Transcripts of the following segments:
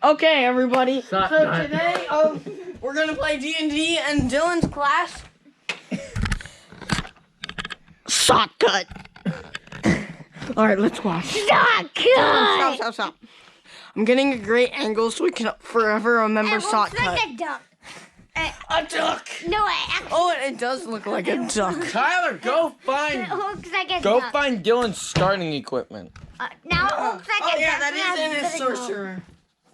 Okay, everybody. Suck So nut. today, we're gonna play D&D, and Dylan's class. Shotgun. All right, let's watch. Shotgun. Stop. I'm getting a great angle so we can forever remember It looks shotgun. like a duck. A duck. No, it actually Oh, it does look like a duck. Tyler, go find it looks like a duck. find Dylan's starting equipment. Now it looks like a yeah, duck. that is in his Now it's sorcerer.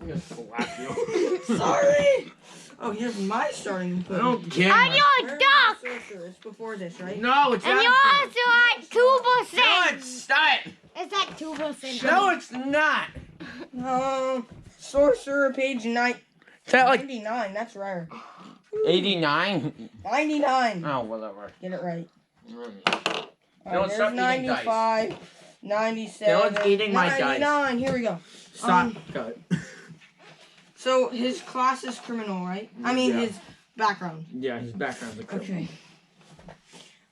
I'm gonna slap you. Sorry. Oh, here's my starting I equipment. don't care. Are you a Where's duck? my sorcerer? It's before this, right? No, it's And not. you also had 2%. No, it's not. It's at 2%. No, it's not. Sorcerer page Is that like 99. That's rare. 89? 99. Oh, whatever. Get it right. Don't Alright, stop there's eating dice. 95, 97, Dylan's eating my dice. 99. Here we go. Stop. Cut. So his class is criminal, right? I mean Yeah. his background. Yeah, his background's a criminal. Okay.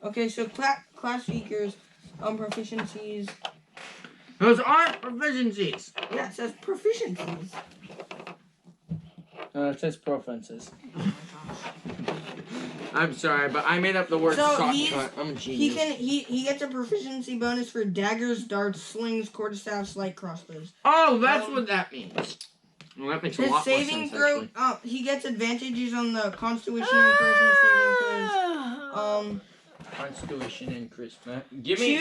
Okay, so class features, proficiencies. Those aren't proficiencies. Yeah, it says proficiencies. It says preferences. I'm sorry, but I made up the word So shortcut. I'm a genius. He gets a proficiency bonus for daggers, darts, slings, quarterstaffs, light crossbows. Oh, that's what that means. Well, that makes a His lot more saving sense, throw, actually. he gets advantages on the Constitution and Charisma saving throws. Constitution and charisma. Give me.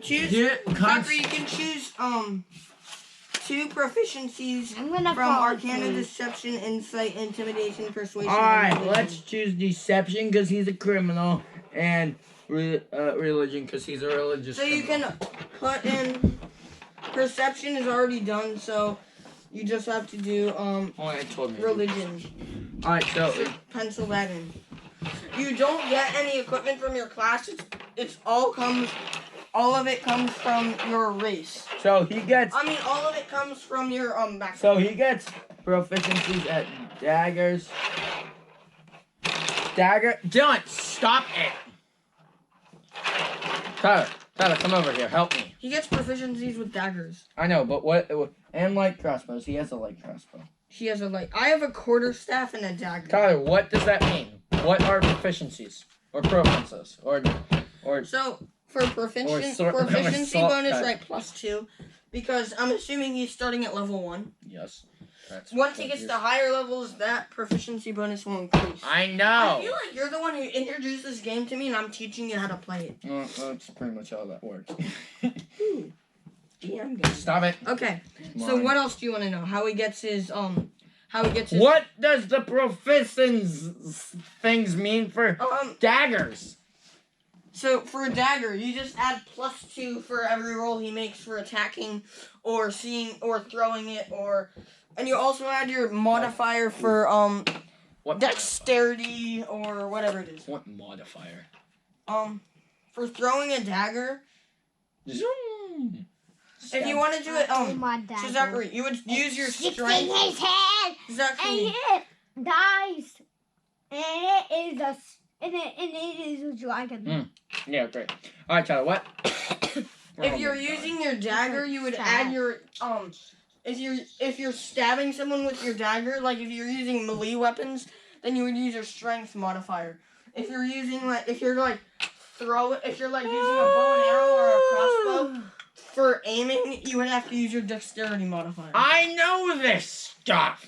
Choose. Here, Tucker, you can choose 2 proficiencies I'm gonna from fall Arcana, asleep. Deception, Insight, Intimidation, Persuasion. Alright, and let's Religion. choose deception because he's a criminal, and religion because he's a religious So you criminal. can put in perception is already done, so you just have to do Oh, I told me. religion. Alright, so Pencil that in. You don't get any equipment from your class. All of it comes from your race. he gets. I mean, all of it comes from your background. So he gets proficiencies at daggers. Dylan, stop it. Tyler, come over here. Help me. He gets proficiencies with daggers. I know, but what? And light crossbows. He has a light crossbow. He has I have a quarterstaff and a dagger. Tyler, what does that mean? What are proficiencies or preferences or? So for proficiency shortcut. bonus, right, +2, because I'm assuming he's starting at level 1. Yes. Once he gets to higher levels, that proficiency bonus will increase. I I know. feel like you're the one who introduced this game to me, and I'm teaching you how to play it. That's pretty much how that works. DM game. Stop it. Okay. So what else do you want to know? How he gets his What does the proficiencies things mean for daggers? So for a dagger, you just add +2 for every roll he makes for attacking or seeing or throwing it, and you also add your modifier for What dexterity or whatever it is. What modifier? For throwing a dagger, Zoom. if you want to do it, my dad. so Zachary, you would use your Sticks in strength. his head, and Zachary, it dies. And it is a dragon. Yeah, great. All right, Tyler. What? if you're using your dagger, you would add your If you're stabbing someone with your dagger, like if you're using melee weapons, then you would use your strength modifier. If you're using if you're using a bow and arrow or a crossbow for aiming, you would have to use your dexterity modifier. I know this stuff.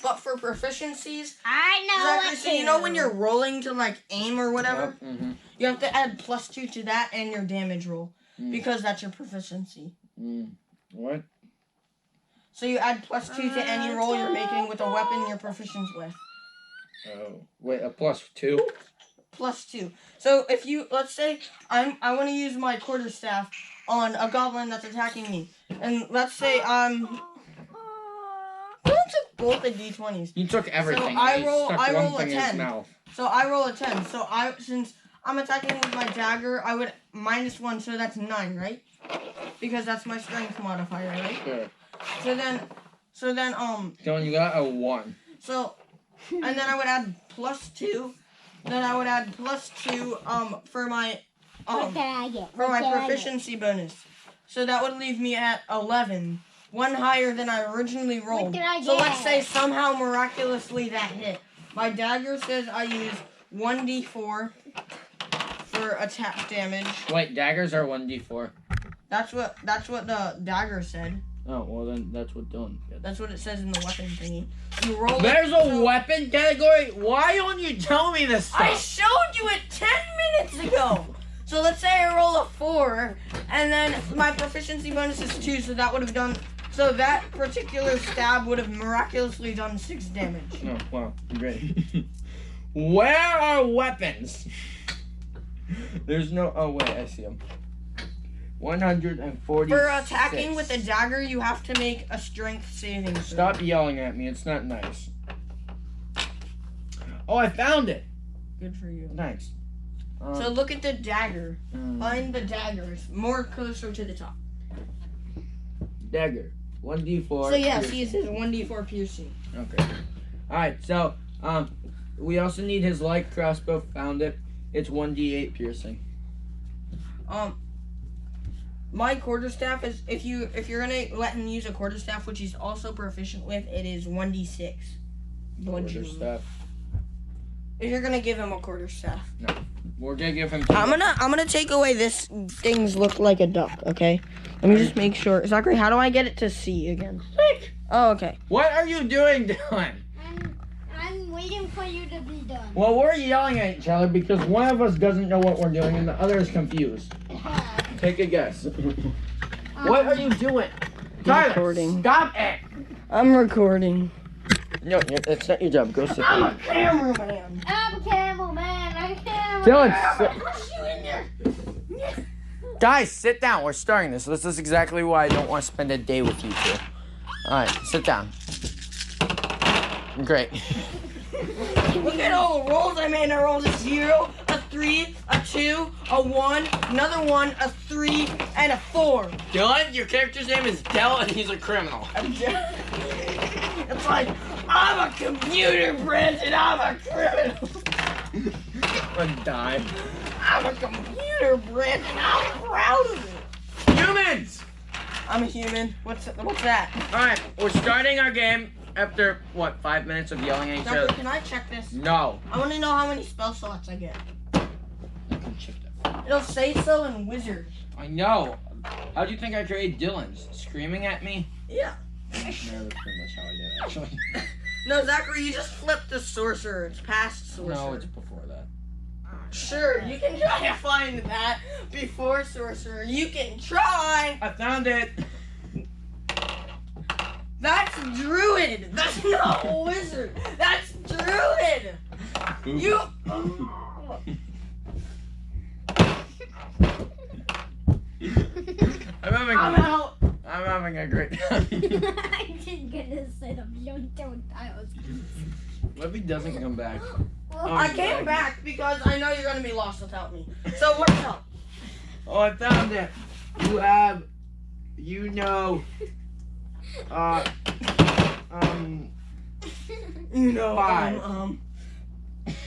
But for proficiencies, I know Zachary, it so you know when you're rolling to aim or whatever, Mm-hmm. you have to add +2 to that and your damage roll because that's your proficiency. What? So you add +2 to any roll you're making with a weapon you're proficient with. Oh, wait, a +2? +2. So if let's say I want to use my quarterstaff on a goblin that's attacking me, and let's say I took both the d20s. You took everything. So I and he roll stuck a one thing in his 10. mouth. So I roll a 10. So since I'm attacking with my dagger, I would -1, so that's 9, right? Because that's my strength modifier, right? Sure. So then Dylan, you got a 1. So, and then I would add +2. Then I would add +2 for my What did I get? proficiency bonus. So that would leave me at 11. one higher than I originally rolled. What did I So get? let's say somehow miraculously that hit. My dagger says I use 1d4 for attack damage. Wait, daggers are 1d4. That's what the dagger said. Oh, well then that's what Dylan gets. That's what it says in the weapon thingy. You roll. There's a weapon category? Why don't you tell me this stuff? I showed you it 10 minutes ago. So let's say I roll a 4, and then my proficiency bonus is 2, so that would have done. So that particular stab would have miraculously done 6 damage. Oh, wow. Great. Where are weapons? There's no... Oh, wait. I see them. 140. For attacking with a dagger, you have to make a strength saving throw. Stop yelling at me. It's not nice. Oh, I found it. Good for you. Nice. So look at the dagger. Find the daggers. More closer to the top. Dagger. 1d4. So yeah, piercing. see it says 1d4 piercing. Okay. Alright, so we also need his light crossbow. Found it. It's 1d8 piercing. My quarterstaff is if you're gonna let him use a quarterstaff, which he's also proficient with, it is 1d6. Quarterstaff. If you're gonna give him a quarterstaff. No. We're gonna give him. I'm gonna take away this things look like a duck, okay? Let me just make sure. Zachary, how do I get it to see again? Quick. Oh, okay. What are you doing, Dylan? I'm waiting for you to be done. Well, we're yelling at each other because one of us doesn't know what we're doing and the other is confused. Take a guess. What are you doing? Tyler, Recording. stop it! I'm recording. No, that's not your job. Go sit I'm down. a cameraman. I'm a camel man. I'm a camel. Dylan, guys, sit down. We're starting this. This is exactly why I don't want to spend a day with you two. Alright, sit down. Great. Look at all the rolls I made. I rolled a 0, a 3, a 2, a 1, another 1, a 3, and a 4. Dylan, your character's name is Dell and he's a criminal. It's like, I'm a computer, Brandon. I'm a criminal. I'm dying. I'm a computer, Brandon. I'm proud of it. Humans! I'm a human. What's that? Alright, we're starting our game after, what, 5 minutes of yelling at each Doctor, other? can I check this? No. I want to know how many spell slots I get. You can check that. It'll say so in Wizard. I know. How do you think I created Dylan's? Screaming at me? Yeah. No, that's pretty much how I did it, actually. No, Zachary, you just flipped the sorcerer. It's past sorcerer. No, it's before that. Sure, you can try to find that before sorcerer. You can try. I found it. That's druid. That's not wizard. That's druid. You. I'm out. I'm having a great time. I didn't get a set of young tiles. What if he doesn't come back? I came back because I know you're gonna be lost without me. So what's up? Oh, I found it. You have, you know, You know, 5.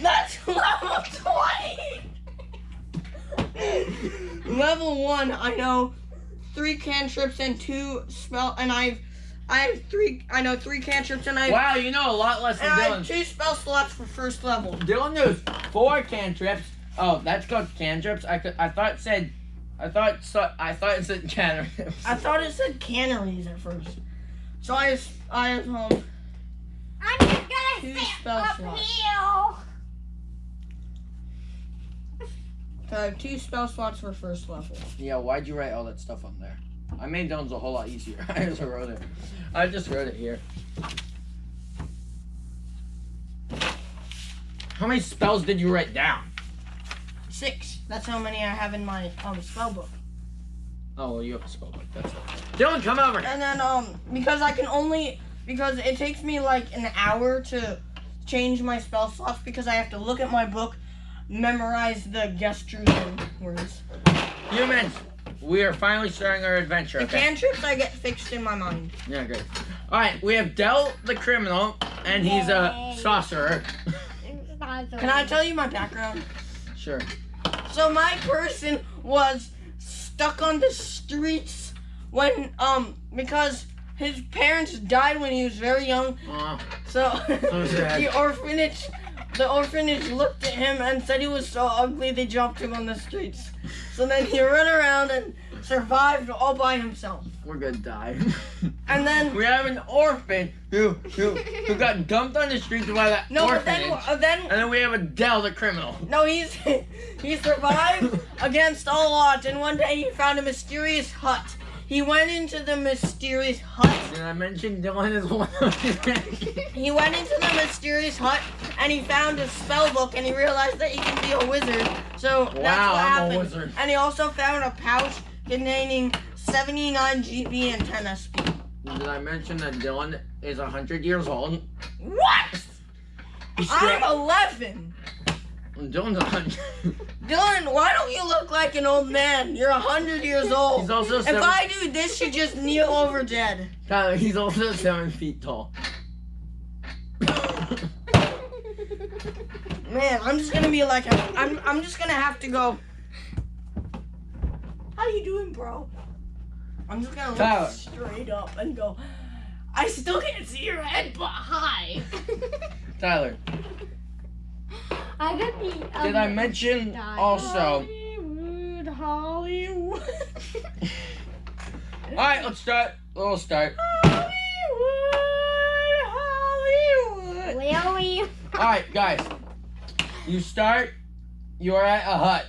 That's level 20. Level 1, I know 3 cantrips and 2 spell, and I have 3. I know 3 cantrips and Wow, you know a lot less than and I Dylan. have 2 spell slots for first level. Dylan knows 4 cantrips. Oh, that's called cantrips. I thought it said cantrips. I thought it said canneries at first. So I have I'm just gonna 2 sit spell up slots. here. So I have 2 spell slots for first level. Yeah, why'd you write all that stuff on there? I made Dylan's a whole lot easier. I just wrote it here. How many spells did you write down? 6. That's how many I have in my spell book. Oh, well, you have a spell book. That's it. Dylan, come over. And then because it takes me like an hour to change my spell slots because I have to look at my book, memorize the gestures and words. Humans, we are finally starting our adventure. The Okay? cantrips I get fixed in my mind. Yeah, great. All right, we have Del the criminal, and he's a Yay. sorcerer. Can I tell you my background? Sure. So my person was stuck on the streets when because his parents died when he was very young. So sad. the orphanage looked at him and said he was so ugly they dropped him on the streets. So then he ran around and survived all by himself. We're gonna die. And then we have an orphan who got dumped on the streets by that orphanage. But then And then we have Adele, the criminal. no, he survived against all odds. And one day he found a mysterious hut. He went into the mysterious hut. Did I mention Dylan is one of He went into the mysterious hut and he found a spell book and he realized that he can be a wizard. So that's what happened. I'm a wizard. And he also found a pouch containing 79 GB antenna speed. Did I mention that Dylan is 100 years old? What? I'm 11. Dylan's 100. Dylan, why don't you look like an old man? You're 100 years old. He's also If I do this, you just kneel over dead. Tyler, he's also 7 feet tall. Man, I'm just gonna be like, I'm just gonna have to go. How you doing, bro? I'm just gonna Tyler. look straight up and go. I still can't see your head, but hi. Tyler, I got the. did I mention also? Hollywood. All right, let's start. We'll start. Hollywood. Lily. All right, guys. You start. You are at a hut.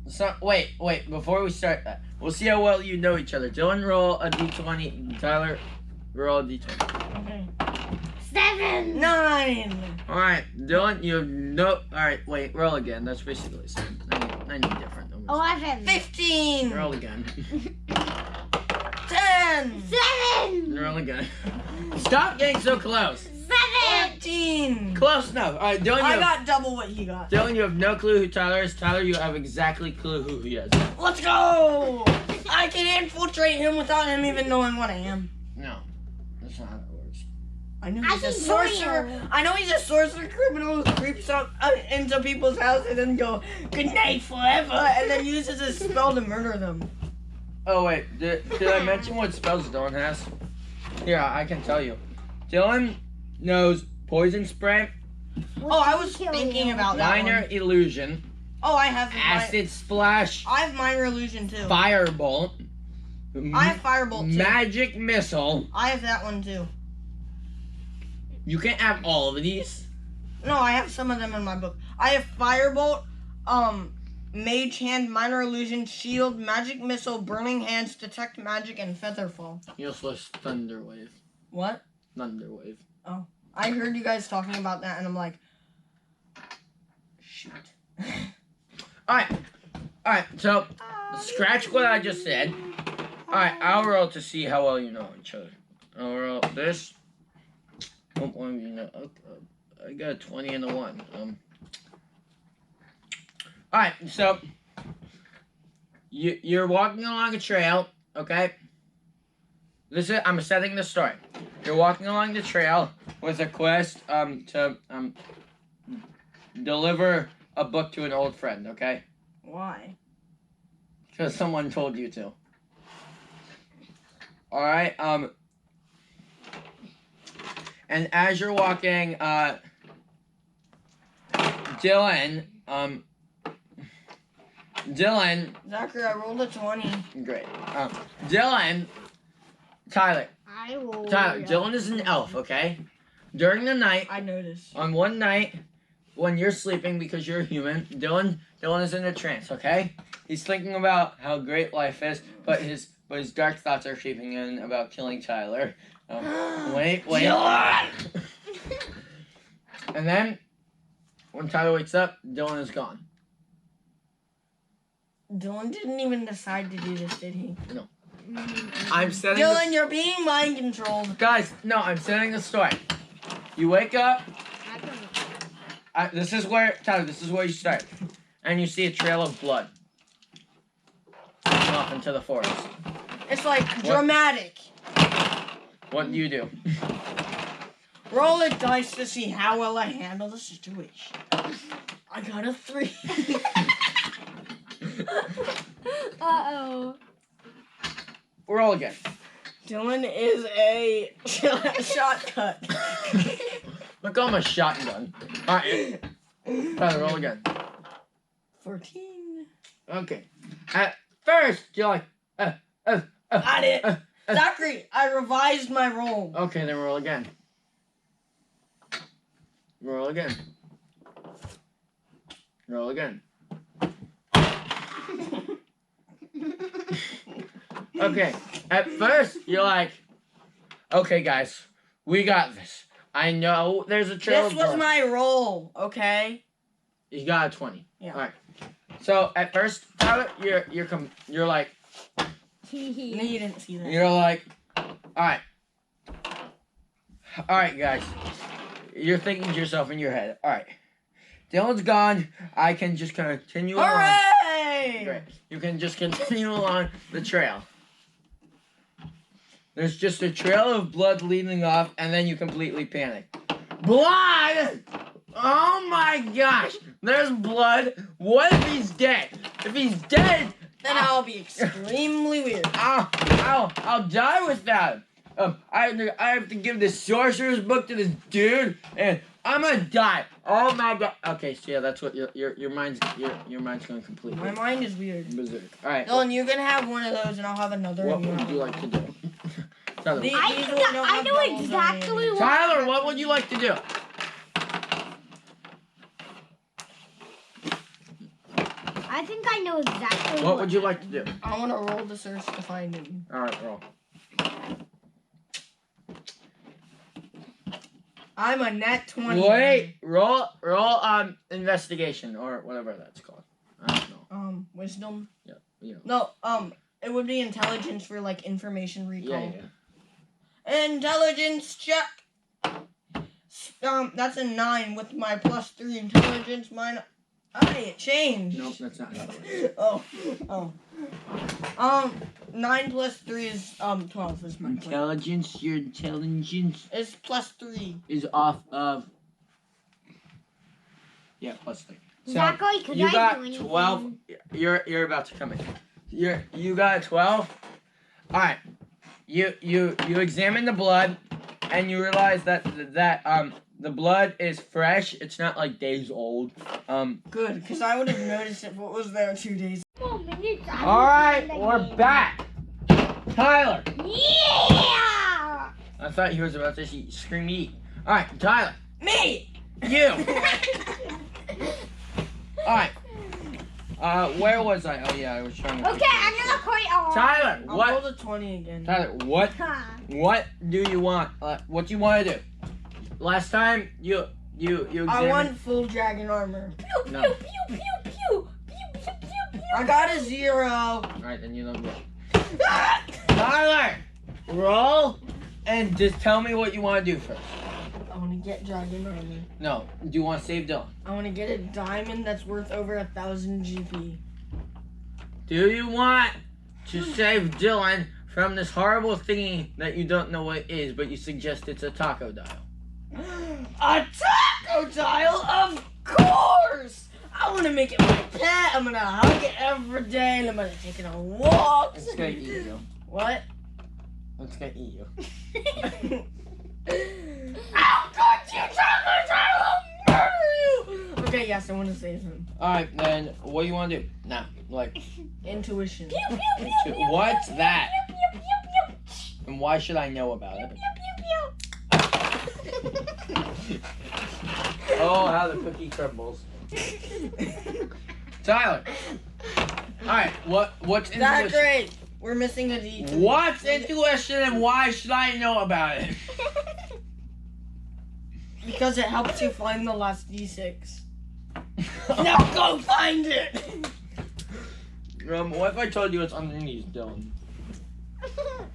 So wait. Before we start that, we'll see how well you know each other. Dylan, roll a d20. Tyler, roll a d20. Okay. 7. 9. All right, Dylan, you have no. All right, wait. Roll again. That's basically the same. I need different numbers. 11. 15. Roll again. 10. 7. Roll again. Stop getting so close. 14. Close enough. All right, Dylan. I got double what he got. Dylan, you have no clue who Tyler is. Tyler, you have exactly clue who he is. Let's go! I can infiltrate him without him even knowing what I am. No, that's not how that works. I know I he's a can sorcerer. hear you. I know he's a sorcerer criminal who creeps up into people's houses and go, "Good night forever," and then uses his spell to murder them. Oh wait, did I mention what spells Dylan has? Here, I can tell you. Dylan knows poison spray, Oh, I was thinking about that minor one. illusion, Oh, I have acid splash, I have minor illusion too. firebolt, I have firebolt too. magic missile. I have that one too. You can't have all of these. No, I have some of them in my book. I have firebolt, mage hand, minor illusion, shield, magic missile, burning hands, detect magic, and featherfall. You also have thunder wave. What? Thunder wave. I heard you guys talking about that, and I'm like, shoot. All right. So scratch what I just said. All right, I'll roll to see how well you know each other. I'll roll this. Oh, well, you know, I got a 20 and a 1. All right, so you're walking along a trail, okay? I'm setting the story. You're walking along the trail with a quest to deliver a book to an old friend, okay? Why? Because someone told you to. All right. And as you're walking, Dylan. Zachary, I rolled a 20. Great. Dylan. Tyler. Tyler, Dylan is an elf, okay? During the night, I noticed. on one night, when you're sleeping because you're a human, Dylan is in a trance, okay? He's thinking about how great life is, but his dark thoughts are creeping in about killing Tyler. Wait. And then, when Tyler wakes up, Dylan is gone. Dylan didn't even decide to do this, did he? No. I'm setting Dylan, you're being mind controlled. Guys, no, I'm setting the story. You wake up. This is where you start. And you see a trail of blood. Off into the forest. It's like dramatic. What do you do? Roll a dice to see how well I handle the situation. I got a 3. Uh-oh. Roll again. Dylan is a shotgun. I call him a shotgun. Alright. Tyler, roll again. 14. Okay. At first, you're like, Got it. Zachary, I revised my roll. Okay, then roll again. Roll again. Roll again. Okay. At first, you're like, okay, guys, we got this. I know there's a trail. This was my roll, okay? You got a 20. Yeah. All right. So at first, Tyler, you're like. No, you didn't see that. You're like, all right, guys. You're thinking to yourself in your head, all right. Dylan's gone. I can just continue along. Hooray! Great. You can just continue along the trail. There's just a trail of blood leading off, and then you completely panic. Blood! Oh my gosh! There's blood. What if he's dead? If he's dead, then I'll be extremely weird. I'll die without him. I have to give this sorcerer's book to this dude, and I'm gonna die. Oh my god. Okay, so yeah, that's what your mind's going completely. My mind is weird. Berserk. All right. Dylan, you can have one of those, and I'll have another. What would you like to do? Tyler. I know exactly what. Tyler, what would you like to do? I think I know exactly What would you like to do? I want to roll the search to find him. All right, roll. I'm a net 20. Wait, roll investigation or whatever that's called. I don't know. Wisdom. Yeah. No, it would be intelligence for like information recall. Yeah. Intelligence check. That's a 9 with my +3 intelligence. Mine. Hey, it changed. Nope, that's not how it works. Oh. 9 + 3 is 12 is my point. Intelligence, your intelligence It's +3. is off of. Yeah, +3. So Zachary, could you I got do anything? 12. You're about to come in. You got 12. All right. You examine the blood, and you realize that the blood is fresh. It's not like days old. Good, because I would have noticed if it was there 2 days. All right, we're back. Tyler. Yeah! I thought he was about to scream eat. All right, Tyler. Me! You. All right. Where was I? Oh yeah, I was trying to. Okay, I'm gonna call you. Tyler, I'll what? roll the 20 again. Tyler, what? What do you want? What do you want to do? Last time you examined. I want full dragon armor. Pew, No. pew, pew, pew, pew. Pew, pew, pew, pew. I got a 0. All right, then you don't go. Tyler, roll, and just tell me what you want to do first. I want to get dragon armor. No, do you want to save Dylan? I want to get a diamond that's worth over 1,000 GP. Do you want to save Dylan from this horrible thingy that you don't know what it is, but you suggest it's a taco dial? A taco tile? Of course! I want to make it my pet. I'm going to hug it every day, and I'm going to take it on walks. It's gonna eat you. What? It's gonna eat you. How could you taco tile? I'll murder you! Okay, yes, I want to save him. Alright, then what do you want to do? Now, like, Intuition. Pew, pew, pew, pew, pew, what's pew, that? Pew, pew, pew, pew. And why should I know about it? Pew, pew, pew. Oh, how the cookie crumbles. Tyler. Alright, what's That's intuition? great. We're missing a D. What's intuition and why should I know about it? Because it helps you find the last D6. Now go find it! What if I told you it's underneath, Dylan?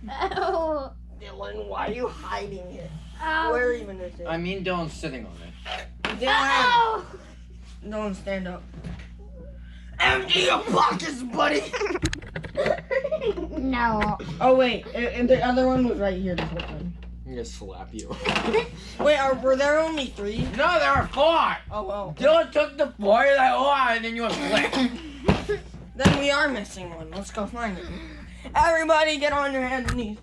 Oh. Dylan, why are you hiding it? Oh. Where even is it? I mean Dylan's sitting on it. Dylan, Oh. Dylan, stand up. Empty your pockets, buddy! No. Oh, wait. And the other one was right here this whole time. I'm gonna slap you. Wait, were there only 3? No, there are 4! Oh, well. Dylan took the 4, you're like, oh, and then you went flick. Then we are missing one. Let's go find it. Everybody get on your hands and knees.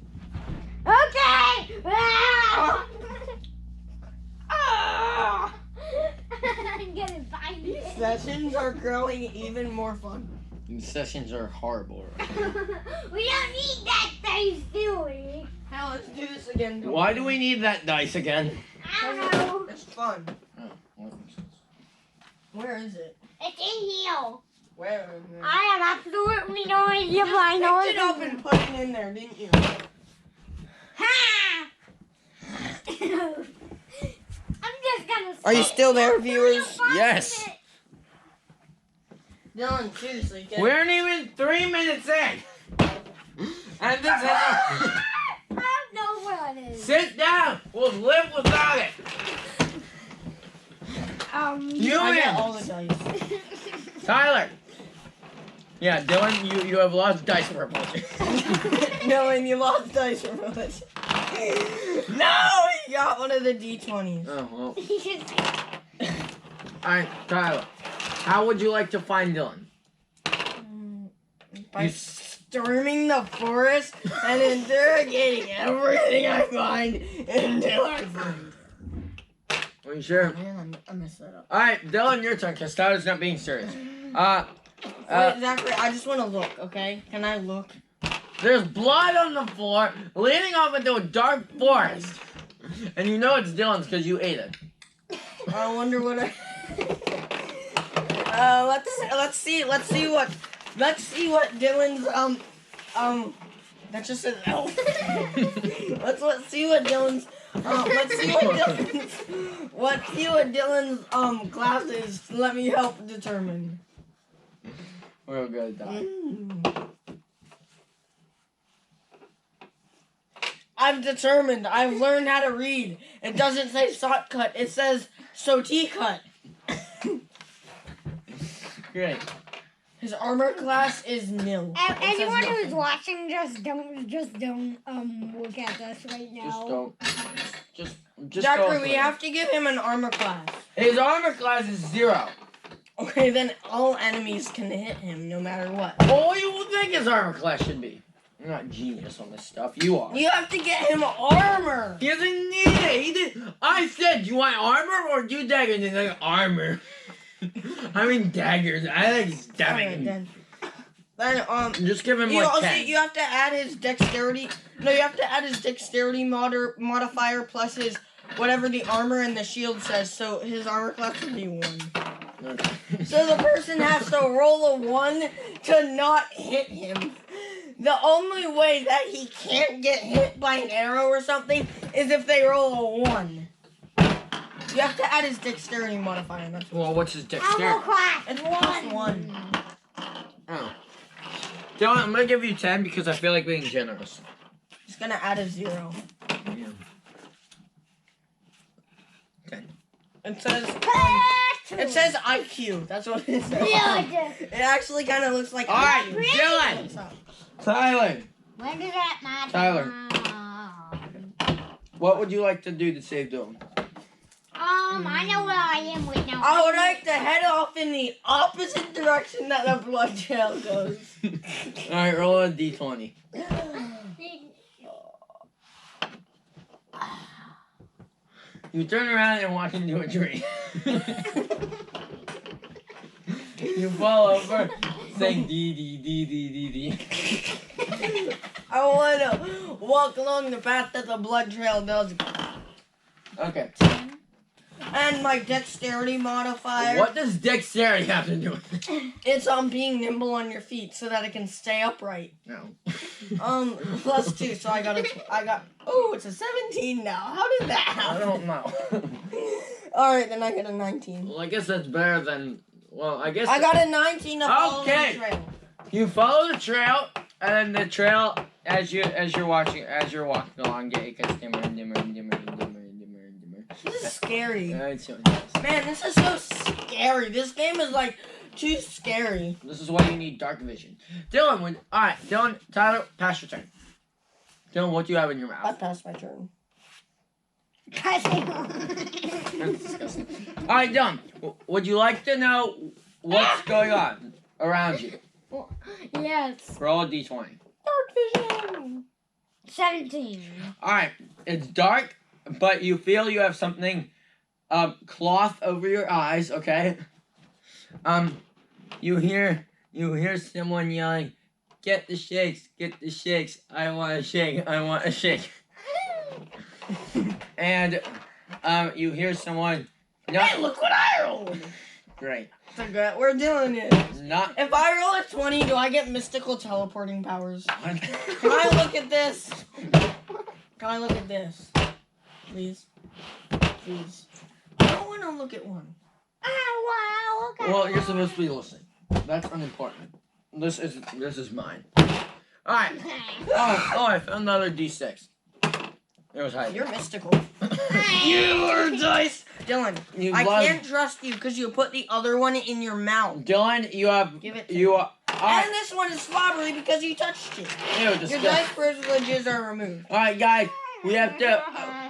Okay. I'm gonna find These it. sessions are growing even more fun. These sessions are horrible. Right? We don't need that dice, do we? Hell, let's do this again. Why do we need that dice again? I don't know. It's fun. Oh, what? Where is it? It's in here. Where is it? I have absolutely no idea, but I know Picked it up and put it in there, didn't you? Ha! I'm just gonna. Are you still there, viewers? Yes. Dylan, seriously. Get We aren't even 3 minutes in. And this has I don't know where it is. Sit down. We'll live without it. You I got win. all the dice. Tyler. Yeah, Dylan, you have lost dice for a bunch. Dylan, you lost dice for village. No, he got one of the D20s. Oh, well. Alright, Tyler. How would you like to find Dylan? By storming the forest and interrogating everything I find until I find. Are you sure? Man, I messed that up. Alright, Dylan, your turn, because Tyler's not being serious. Wait, Zachary, I just want to look, okay? Can I look? There's blood on the floor, leading off into a dark forest. And you know it's Dylan's because you ate it. I wonder what I... let's see what Dylan's, that just says elf. let's see what Dylan's, let's see what Dylan's, class is. Let me help determine. We're gonna die. I've determined. I've learned how to read. It doesn't say sock cut. It says soti cut. Great. His armor class is nil. Anyone who's watching, just don't look at this right now. Just don't. Just Zachary, don't. we have to give him an armor class. His armor class is 0. Okay, then all enemies can hit him no matter what. Well, what do you think his armor class should be? You're not genius on this stuff. You are. You have to get him armor. He doesn't need it. He did. I said, do you want armor or do daggers? And he's like, armor. I mean daggers. I like stabbing. Alright, then Just give him you like also 10. you have to add his dexterity. No, you have to add his dexterity modifier plus his whatever the armor and the shield says. So his armor class would be 1. Okay. So the person has to roll a 1 to not hit him. The only way that he can't get hit by an arrow or something is if they roll a 1. You have to add his dexterity modifier. That's Well, what's his dexterity? Armor class It's plus 1. Oh. Dylan, I'm gonna give you 10 because I feel like being generous. He's gonna add a 0. Yeah. 10. It says IQ. That's what it says. Yeah, It actually kind of looks like Alright, IQ. Dylan! Tyler, when does that matter? Tyler. What would you like to do to save Dylan? I know where I am right now. I would like to head off in the opposite direction that the blood trail goes. Alright, roll a d20. You turn around and walk into a tree. You fall over, saying D D D D D D. I want to walk along the path that the blood trail does. Okay. And my dexterity modifier. What does dexterity have to do with it? It's being nimble on your feet so that it can stay upright. No. Plus 2, so I got. Oh, it's a 17 now. How did that I happen? don't know. All right, then I got a 19. Well, I guess that's better than. Well, I guess. I got a 19 to follow Okay. the trail. You follow the trail, and then the trail as you're walking along, it gets dimmer and dimmer and dimmer and dimmer and dimmer and dimmer. This is scary. It's so nice. Man, this is so scary. This game is like too scary. This is why you need dark vision. Dylan, Dylan, Tyler, pass your turn. Dylan, what do you have in your I mouth? passed my turn. That's disgusting. Alright, Dylan, would you like to know what's going on around you? Yes. Roll a d20. Dark vision. 17. All right, it's dark, but you feel you have something, cloth over your eyes. Okay. You hear someone yelling, "Get the shakes! Get the shakes! I want a shake! I want a shake!" And you hear someone. Hey, look what I rolled! Great. We're doing it. Not. If I roll a 20, do I get mystical teleporting powers? What? Can I look at this? Can I look at this? Please? Please. I don't want to look at one. Wow, look at Well, you're supposed to be listening. That's unimportant. This is mine. All right. Oh, I found another D6. It was hiding. You're mystical. You are dice. Dylan, I can't trust you because you put the other one in your mouth. Dylan, you have. Give it to you me. are. And this one is slobbery because you touched it. Ew, Your dice privileges are removed. All right, guys. We have to.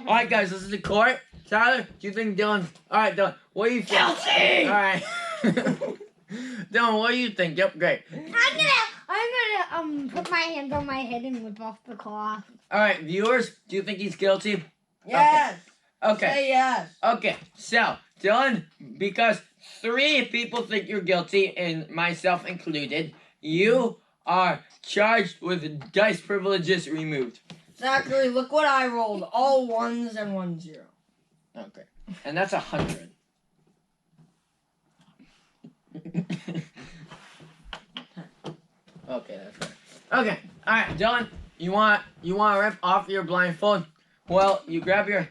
All right, guys. This is the court. Tyler, do you think Dylan? All right, Dylan. What do you think? Kelsey! All right. Dylan, what do you think? Yep, great. I'm gonna put my hands on my head and whip off the cloth. All right, viewers, do you think he's guilty? Yes. Okay. Say yes. Okay, so, Dylan, because 3 people think you're guilty, and myself included, you are charged with dice privileges removed. Zachary, look what I rolled. All 1s and 1 0. Okay. And that's 100. Okay, that's right. Okay, alright, Dylan, you want to rip off your blindfold? Well, you grab your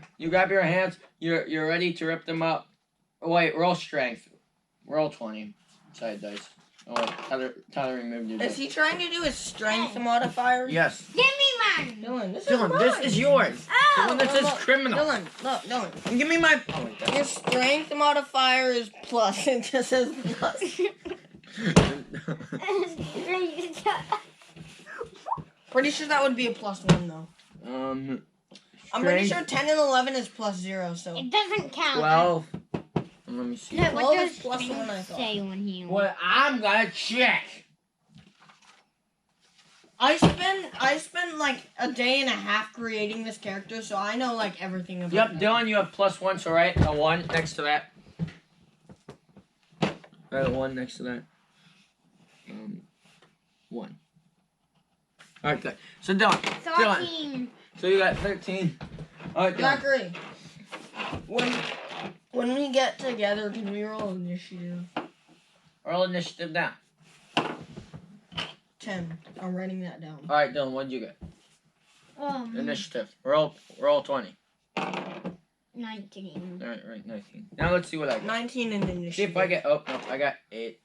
hands. You're ready to rip them up. Oh, wait, roll strength. Roll 20. Side dice. Oh, Tyler removed your dice. Is he trying to do his strength modifier? Yes. Give me mine. Dylan, this Dylan, is mine. this is yours. Oh. The one that says criminal. Dylan, look, Dylan. Give me my. Oh, wait, Your strength modifier is plus. It just says plus. Pretty sure that would be a +1 though. I'm pretty sure 10 and 11 is +0. So. It doesn't count. 12. Let me see. No, Well, what it's does +1, I thought. say on here? Well, I'm gonna check. I spent like a day and a half creating this character, so I know like everything about Yep, that. Dylan, you have +1, so write a 1 next to that. Write a 1 next to that. 1. Alright, good. So Dylan, 13. so you got 13. Alright, Dylan. Zachary, when we get together, can we roll initiative? Roll initiative down. 10. I'm writing that down. Alright, Dylan, what did you get? Initiative. Roll 20. 19. Alright, 19. Now let's see what I got. 19 in initiative. See if I get. Oh, no, I got 8.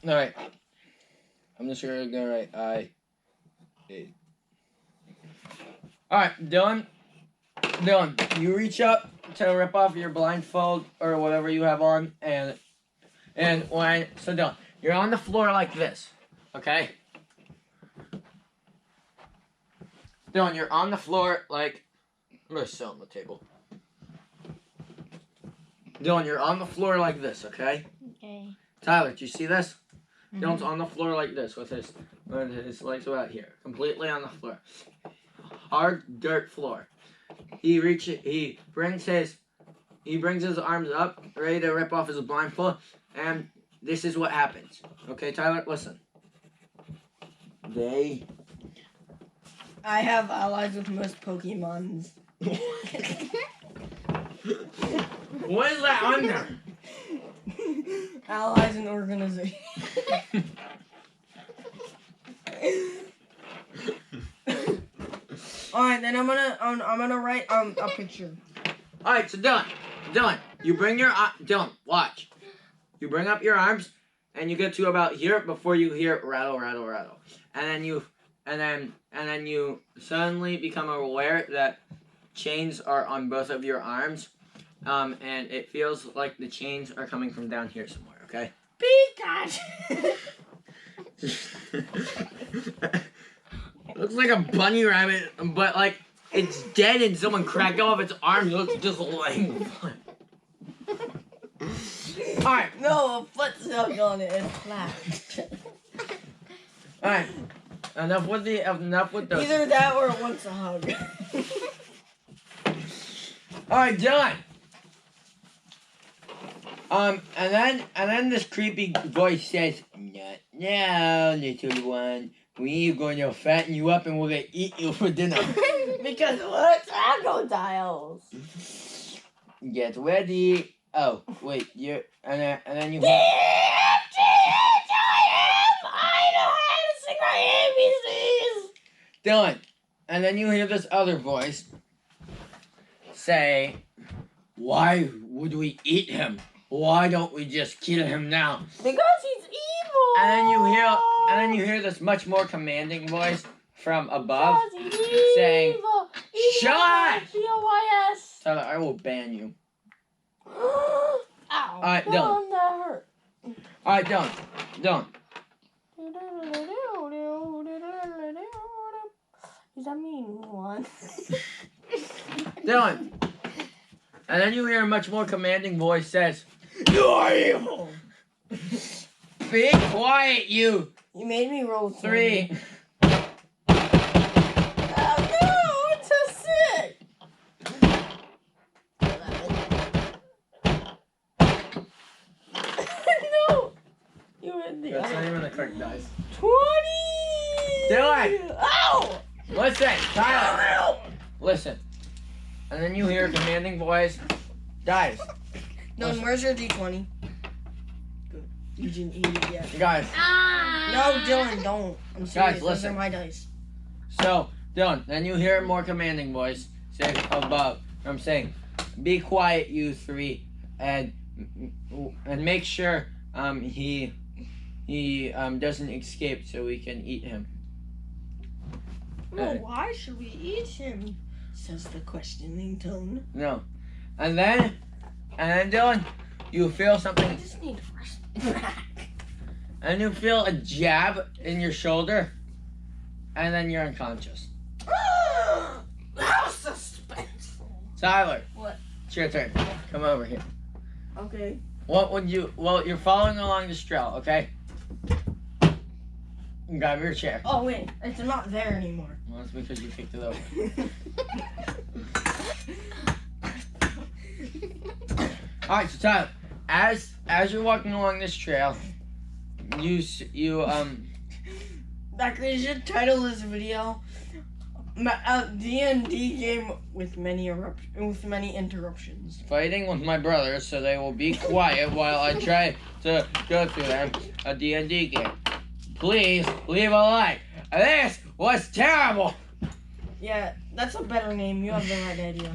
Alright. I'm just gonna write 8. Alright, Dylan, you reach up to rip off your blindfold or whatever you have on, and Dylan, you're on the floor like this, okay? Dylan, you're on the floor like, I'm gonna sit on the table. Dylan, you're on the floor like this, okay? Okay. Tyler, do you see this? Dylan's on the floor like this with his legs about here, completely on the floor. Hard dirt floor. He brings his arms up, ready to rip off his blindfold, and this is what happens. Okay, Tyler, listen. I have allies with most Pokemons. What is that under? Allies and organization. All right, then I'm gonna write a picture. All right, so Dylan, you bring your Dylan, watch. You bring up your arms, and you get to about here before you hear rattle, rattle, rattle, and then you suddenly become aware that chains are on both of your arms, and it feels like the chains are coming from down here somewhere. Okay. Pikachu. Looks like a bunny rabbit, but like it's dead and someone cracked off its arm. It looks just laying. Alright. No, a foot's not on it. It's flat. Alright. Enough with the. Either that or it wants a hug. All right, Dylan. And then this creepy voice says, "Not now, little one. We're gonna fatten you up and we're gonna eat you for dinner." Because we're crocodiles. Get ready. Oh, wait, and then you. I know how to sing my ABCs. Dylan, and then you hear this other voice say, "Why would we eat him? Why don't we just kill him now?" Because he's evil. And then you hear this much more commanding voice from above saying, "Shut!" B-O-Y-S. Tyler, I will ban you. Ow. Alright, Dylan. That hurt. Alright, Dylan. Does that mean one? Dylan. And then you hear a much more commanding voice says, "You are evil. Be quiet, you." You made me roll 3. Oh no, it's so sick. 11. No. You hit the That's other. not even the correct dice. 20. Dylan. Ow. Listen, Tyler. Listen. And then you hear a commanding voice. Guys. No, where's your D20? Good. You didn't eat it yet. Guys. No, Dylan, don't. I'm serious. Guys, Those listen. are my dice. So, Dylan, then you hear a more commanding voice say above. I'm saying, "Be quiet, you 3, and make sure he doesn't escape so we can eat him." Well, why should we eat him? Says the questioning tone. No. And then Dylan, you feel I something, just need to rest back. and you feel a jab in your shoulder, and then you're unconscious. How suspenseful. Tyler. What? It's your turn. Come over here. Okay. What would you? Well, you're following along this trail, okay? Grab your chair. Oh wait, it's not there anymore. Well, that's because you kicked it over. All right, so Tyler, as you're walking along this trail, you That you should title this video D&D game with many interruptions. fighting with my brothers, so they will be quiet while I try to go through them a D&D game. Please leave a like. This was terrible. Yeah, that's a better name. You have the right idea.